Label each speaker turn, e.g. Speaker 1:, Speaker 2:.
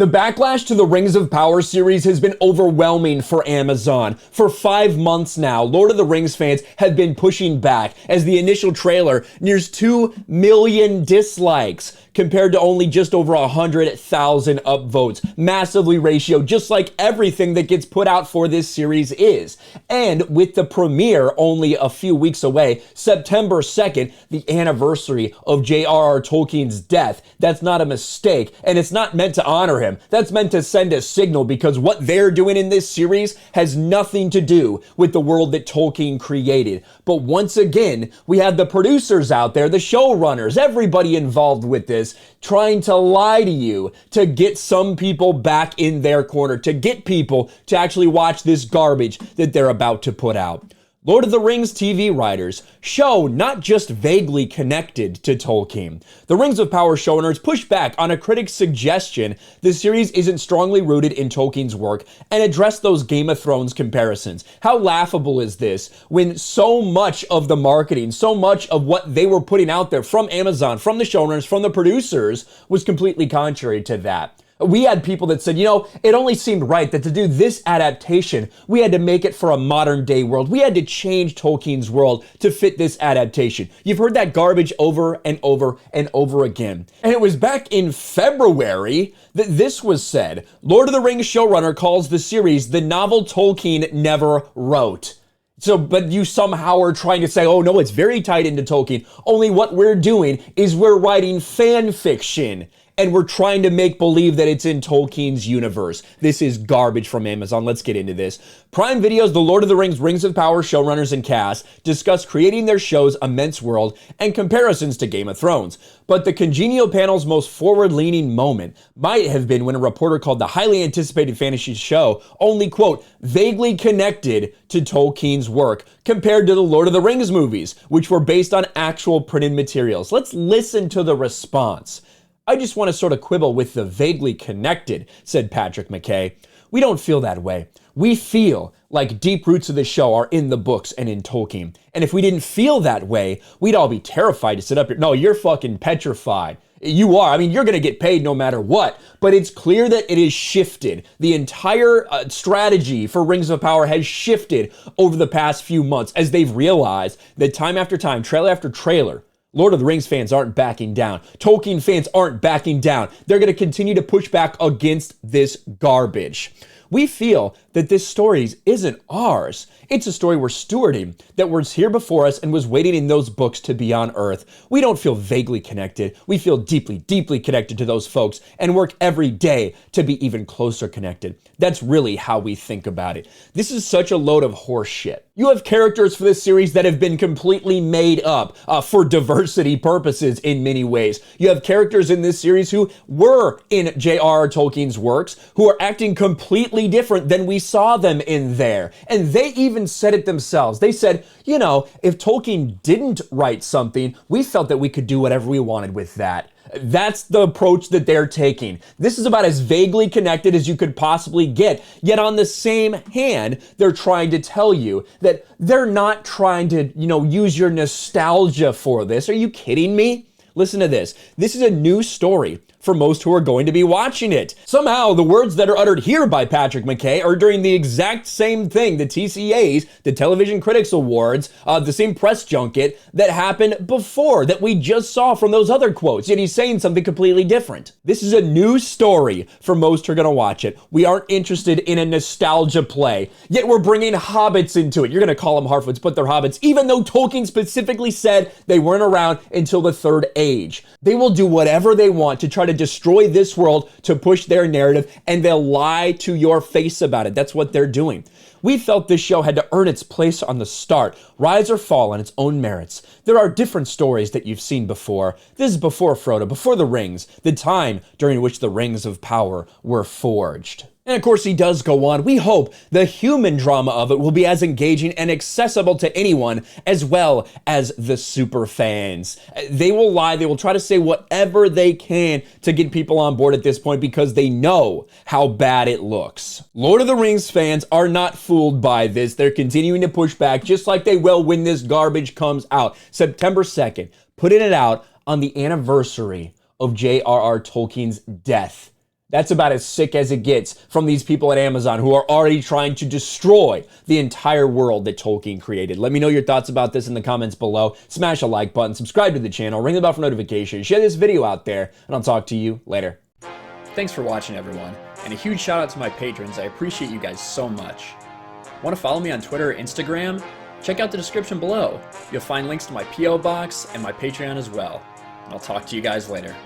Speaker 1: The backlash to the Rings of Power series has been overwhelming for Amazon. For 5 months now, Lord of the Rings fans have been pushing back as the initial trailer nears 2 million dislikes compared to only just over 100,000 upvotes. Massively ratio, just like everything that gets put out for this series is. And with the premiere only a few weeks away, September 2nd, the anniversary of J.R.R. Tolkien's death, that's not a mistake, and it's not meant to honor him. That's meant to send a signal, because what they're doing in this series has nothing to do with the world that Tolkien created. But once again, we have the producers out there, the showrunners, everybody involved with this, trying to lie to you to get some people back in their corner, to get people to actually watch this garbage that they're about to put out. Lord of the Rings TV writers show not just vaguely connected to Tolkien. The Rings of Power showrunners push back on a critic's suggestion the series isn't strongly rooted in Tolkien's work and address those Game of Thrones comparisons. How laughable is this when so much of the marketing, so much of what they were putting out there from Amazon, from the showrunners, from the producers, was completely contrary to that. We had people that said, it only seemed right that to do this adaptation, we had to make it for a modern day world. We had to change Tolkien's world to fit this adaptation. You've heard that garbage over and over and over again. And it was back in February that this was said. Lord of the Rings showrunner calls the series the novel Tolkien never wrote. But you somehow are trying to say, oh no, it's very tied into Tolkien. Only what we're doing is we're writing fan fiction. And we're trying to make believe that it's in Tolkien's universe. This is garbage from Amazon. Let's get into this. Prime Video's The Lord of the Rings Rings of Power showrunners and cast discuss creating their show's immense world and comparisons to Game of Thrones. But the congenial panel's most forward-leaning moment might have been when a reporter called the highly anticipated fantasy show only, quote, vaguely connected to Tolkien's work compared to the Lord of the Rings movies, which were based on actual printed materials. Let's listen to the response. I just want to sort of quibble with the vaguely connected, said Patrick McKay. We don't feel that way. We feel like deep roots of the show are in the books and in Tolkien. And if we didn't feel that way, we'd all be terrified to sit up here. No, you're fucking petrified. You are. I mean, you're going to get paid no matter what. But it's clear that it is shifted. The entire strategy for Rings of Power has shifted over the past few months as they've realized that time after time, trailer after trailer, Lord of the Rings fans aren't backing down. Tolkien fans aren't backing down. They're going to continue to push back against this garbage. We feel that this story isn't ours. It's a story we're stewarding, that was here before us and was waiting in those books to be on Earth. We don't feel vaguely connected. We feel deeply, deeply connected to those folks and work every day to be even closer connected. That's really how we think about it. This is such a load of horse shit. You have characters for this series that have been completely made up for diversity purposes in many ways. You have characters in this series who were in J.R.R. Tolkien's works who are acting completely different than we saw them in there. And they even said it themselves. They said, if Tolkien didn't write something, we felt that we could do whatever we wanted with that. That's the approach that they're taking. This is about as vaguely connected as you could possibly get. Yet on the same hand, they're trying to tell you that they're not trying to, use your nostalgia for this. Are you kidding me? Listen to this. This is a new story for most who are going to be watching it. Somehow, the words that are uttered here by Patrick McKay are during the exact same thing, the TCAs, the Television Critics Awards, the same press junket that happened before that we just saw from those other quotes, yet he's saying something completely different. This is a new story for most who are gonna watch it. We aren't interested in a nostalgia play, yet we're bringing hobbits into it. You're gonna call them Harfoots, but they're hobbits, even though Tolkien specifically said they weren't around until the Third Age. They will do whatever they want to try to destroy this world to push their narrative, and they'll lie to your face about it. That's what they're doing. We felt this show had to earn its place on the start, rise or fall on its own merits. There are different stories that you've seen before. This is before Frodo, before the rings, the time during which the Rings of Power were forged. And of course, he does go on. We hope the human drama of it will be as engaging and accessible to anyone as well as the super fans. They will lie. They will try to say whatever they can to get people on board at this point because they know how bad it looks. Lord of the Rings fans are not fooled by this. They're continuing to push back just like they will when this garbage comes out. September 2nd, putting it out on the anniversary of J.R.R. Tolkien's death. That's about as sick as it gets from these people at Amazon who are already trying to destroy the entire world that Tolkien created. Let me know your thoughts about this in the comments below. Smash a like button, subscribe to the channel, ring the bell for notifications, share this video out there, and I'll talk to you later.
Speaker 2: Thanks for watching, everyone, and a huge shout out to my patrons. I appreciate you guys so much. Want to follow me on Twitter or Instagram? Check out the description below. You'll find links to my P.O. box and my Patreon as well. And I'll talk to you guys later.